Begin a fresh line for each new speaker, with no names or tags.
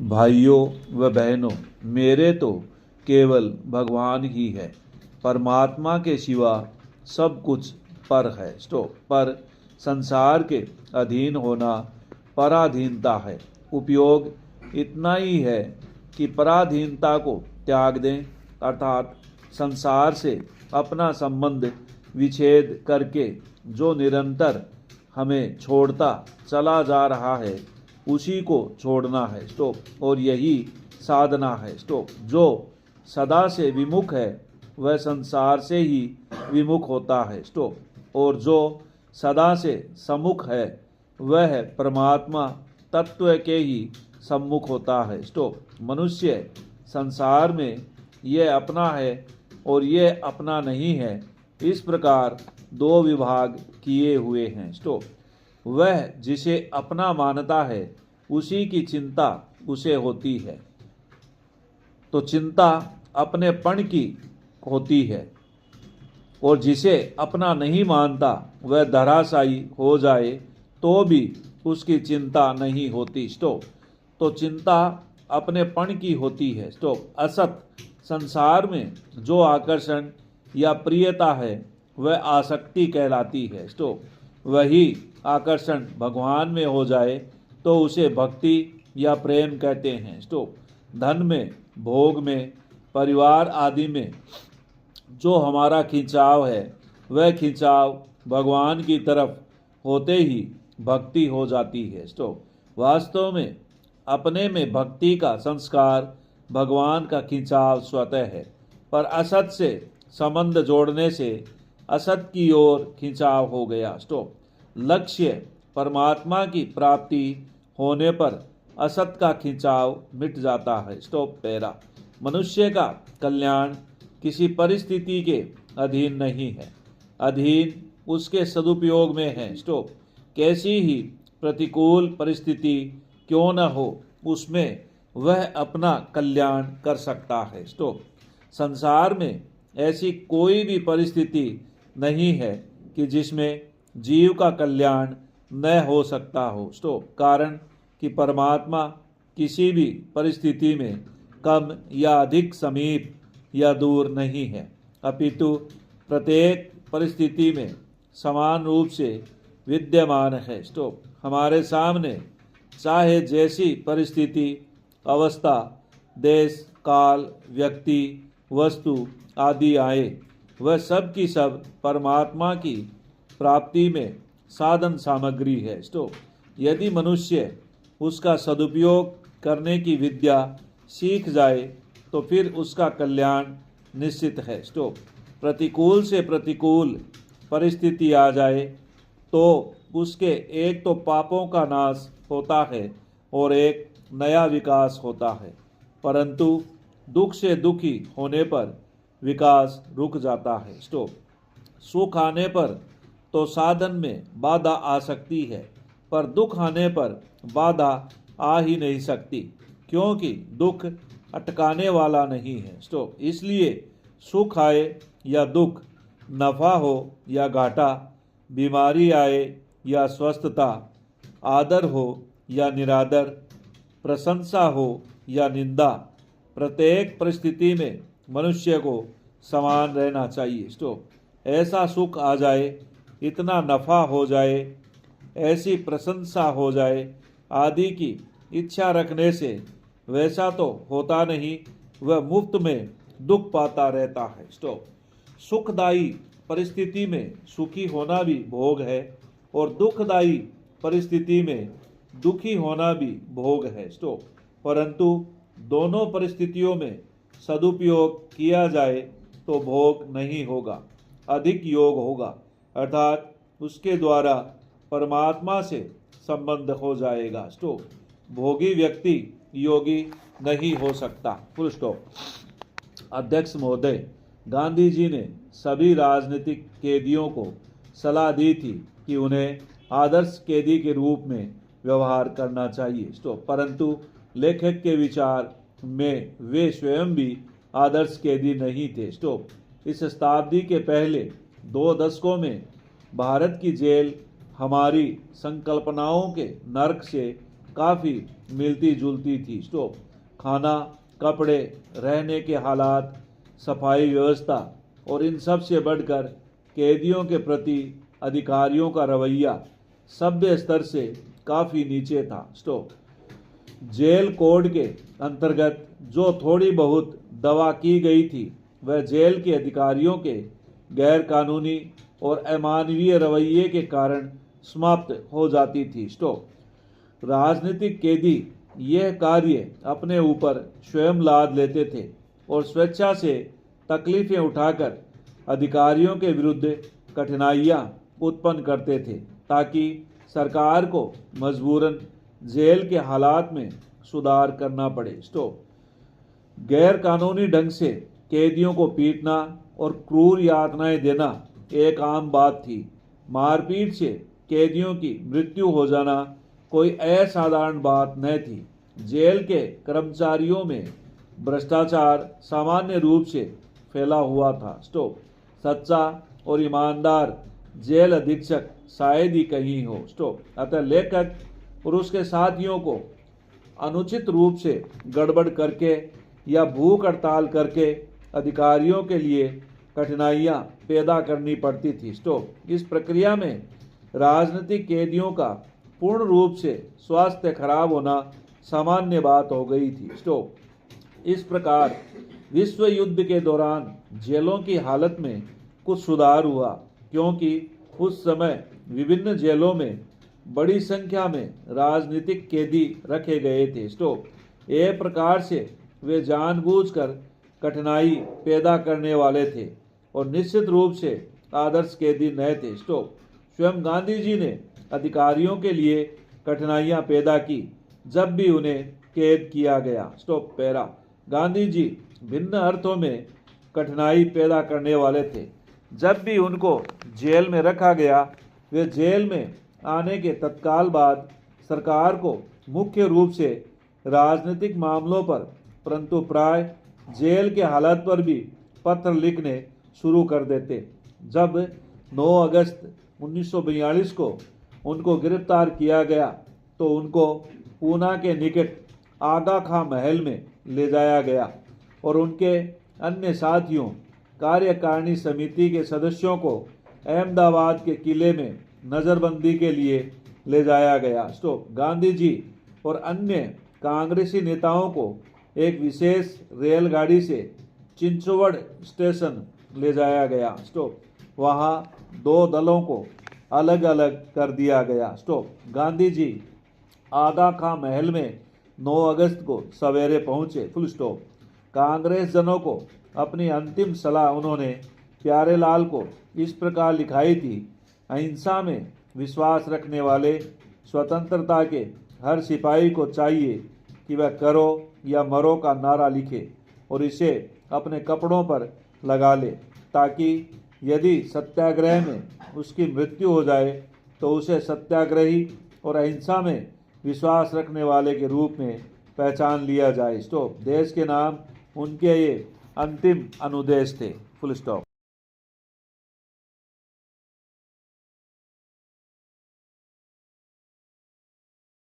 भाइयों व बहनों, मेरे तो केवल भगवान ही है। परमात्मा के सिवा सब कुछ पर है। पर संसार के अधीन होना पराधीनता है। उपयोग इतना ही है कि पराधीनता को त्याग दें, अर्थात संसार से अपना संबंध विच्छेद करके जो निरंतर हमें छोड़ता चला जा रहा है उसी को छोड़ना है। और यही साधना है। जो सदा से विमुख है वह संसार से ही विमुख होता है। और जो सदा से सम्मुख है वह परमात्मा तत्व के ही सम्मुख होता है। मनुष्य संसार में ये अपना है और ये अपना नहीं है, इस प्रकार दो विभाग किए हुए हैं। वह जिसे अपना मानता है उसी की चिंता उसे होती है, तो चिंता अपनेपन की होती है। और जिसे अपना नहीं मानता वह धराशायी हो जाए तो भी उसकी चिंता नहीं होती। तो चिंता अपनेपन की होती है। असत संसार में जो आकर्षण या प्रियता है वह आसक्ति कहलाती है। वही आकर्षण भगवान में हो जाए तो उसे भक्ति या प्रेम कहते हैं। धन में, भोग में, परिवार आदि में जो हमारा खिंचाव है वह खिंचाव भगवान की तरफ होते ही भक्ति हो जाती है। वास्तव में अपने में भक्ति का संस्कार भगवान का खिंचाव स्वतः है, पर असत से संबंध जोड़ने से असत की ओर खिंचाव हो गया। लक्ष्य परमात्मा की प्राप्ति होने पर असत का खिंचाव मिट जाता है। पैरा मनुष्य का कल्याण किसी परिस्थिति के अधीन नहीं है, अधीन उसके सदुपयोग में है। कैसी ही प्रतिकूल परिस्थिति क्यों न हो उसमें वह अपना कल्याण कर सकता है। संसार में ऐसी कोई भी परिस्थिति नहीं है कि जिसमें जीव का कल्याण न हो सकता हो। कारण कि परमात्मा किसी भी परिस्थिति में कम या अधिक समीप या दूर नहीं है, अपितु प्रत्येक परिस्थिति में समान रूप से विद्यमान है। हमारे सामने चाहे जैसी परिस्थिति, अवस्था, देश, काल, व्यक्ति, वस्तु आदि आए, वह सब की सब परमात्मा की प्राप्ति में साधन सामग्री है। यदि मनुष्य उसका सदुपयोग करने की विद्या सीख जाए तो फिर उसका कल्याण निश्चित है। प्रतिकूल से प्रतिकूल परिस्थिति आ जाए तो उसके एक तो पापों का नाश होता है और एक नया विकास होता है, परंतु दुख से दुखी होने पर विकास रुक जाता है। सुख आने पर तो साधन में बाधा आ सकती है, पर दुख आने पर बाधा आ ही नहीं सकती, क्योंकि दुख अटकाने वाला नहीं है। इसलिए सुख आए या दुख, नफा हो या घाटा, बीमारी आए या स्वस्थता, आदर हो या निरादर, प्रशंसा हो या निंदा, प्रत्येक परिस्थिति में मनुष्य को समान रहना चाहिए। ऐसा सुख आ जाए, इतना नफा हो जाए, ऐसी प्रशंसा हो जाए आदि की इच्छा रखने से वैसा तो होता नहीं, वह मुफ्त में दुख पाता रहता है। सुखदायी परिस्थिति में सुखी होना भी भोग है और दुखदायी परिस्थिति में दुखी होना भी भोग है। परंतु दोनों परिस्थितियों में सदुपयोग किया जाए तो भोग नहीं होगा, अधिक योग होगा, अर्थात उसके द्वारा परमात्मा से संबंध हो जाएगा। भोगी व्यक्ति योगी नहीं हो सकता। Full stop. अध्यक्ष महोदय, गांधी जी ने सभी राजनीतिक कैदियों को सलाह दी थी कि उन्हें आदर्श कैदी के रूप में व्यवहार करना चाहिए, परंतु लेखक के विचार में वे स्वयं भी आदर्श कैदी नहीं थे। इस शताब्दी के पहले 2 दशकों में भारत की जेल हमारी संकल्पनाओं के नर्क से काफ़ी मिलती जुलती थी। स्टॉप। खाना, कपड़े, रहने के हालात, सफाई व्यवस्था और इन सब से बढ़कर कैदियों के प्रति अधिकारियों का रवैया सभ्य स्तर से काफ़ी नीचे था। स्टॉप। जेल कोड के अंतर्गत जो थोड़ी बहुत दवा की गई थी वह जेल के अधिकारियों के गैर कानूनी और अमानवीय रवैये के कारण समाप्त हो जाती थी। स्टॉप। राजनीतिक कैदी यह कार्य अपने ऊपर स्वयं लाद लेते थे और स्वेच्छा से तकलीफें उठाकर अधिकारियों के विरुद्ध कठिनाइयाँ उत्पन्न करते थे ताकि सरकार को मजबूरन जेल के हालात में सुधार करना पड़े। स्टॉप। गैर कानूनी ढंग से कैदियों को पीटना और क्रूर यातनाएं देना एक आम बात थी। मारपीट से कैदियों की मृत्यु हो जाना कोई असाधारण बात न थी। जेल के कर्मचारियों में भ्रष्टाचार सामान्य रूप से फैला हुआ था। स्टॉप। सच्चा और ईमानदार जेल अधीक्षक शायद ही कहीं हो। स्टॉप। अतः लेखक और उसके साथियों को अनुचित रूप से गड़बड़ करके या भूख हड़ताल करके अधिकारियों के लिए कठिनाइयाँ पैदा करनी पड़ती थी। स्टॉप। इस प्रक्रिया में राजनीतिक कैदियों का पूर्ण रूप से स्वास्थ्य खराब होना सामान्य बात हो गई थी। स्टॉप। इस प्रकार विश्व युद्ध के दौरान जेलों की हालत में कुछ सुधार हुआ क्योंकि उस समय विभिन्न जेलों में बड़ी संख्या में राजनीतिक कैदी रखे गए थे। स्टॉप। एक प्रकार से वे जानबूझकर कठिनाई पैदा करने वाले थे और निश्चित रूप से आदर्श कैदी न थे। स्टॉप। स्वयं गांधी जी ने अधिकारियों के लिए कठिनाइयां पैदा की जब भी उन्हें कैद किया गया। स्टॉप। पैरा। गांधी जी भिन्न अर्थों में कठिनाई पैदा करने वाले थे। जब भी उनको जेल में रखा गया वे जेल में आने के तत्काल बाद सरकार को मुख्य रूप से राजनीतिक मामलों पर परंतु प्राय जेल के हालात पर भी पत्र लिखने शुरू कर देते। जब 9 अगस्त 1942 को उनको गिरफ्तार किया गया तो उनको पूना के निकट आगा खां महल में ले जाया गया और उनके अन्य साथियों कार्यकारिणी समिति के सदस्यों को अहमदाबाद के किले में नज़रबंदी के लिए ले जाया गया। स्टॉप। गांधी जी और अन्य कांग्रेसी नेताओं को एक विशेष रेलगाड़ी से चिंचवड़ स्टेशन ले जाया गया। स्टॉप। वहाँ 2 दलों को अलग अलग कर दिया गया। स्टॉप। गांधी जी आगा खां महल में 9 अगस्त को सवेरे पहुँचे। Full stop. कांग्रेस जनों को अपनी अंतिम सलाह उन्होंने प्यारेलाल को इस प्रकार लिखाई थी। अहिंसा में विश्वास रखने वाले स्वतंत्रता के हर सिपाही को चाहिए कि वह करो या मरो का नारा लिखे और इसे अपने कपड़ों पर लगा ले ताकि यदि सत्याग्रह में उसकी मृत्यु हो जाए तो उसे सत्याग्रही और अहिंसा में विश्वास रखने वाले के रूप में पहचान लिया जाए। स्टॉप। देश के नाम उनके ये अंतिम अनुदेश थे। Full stop.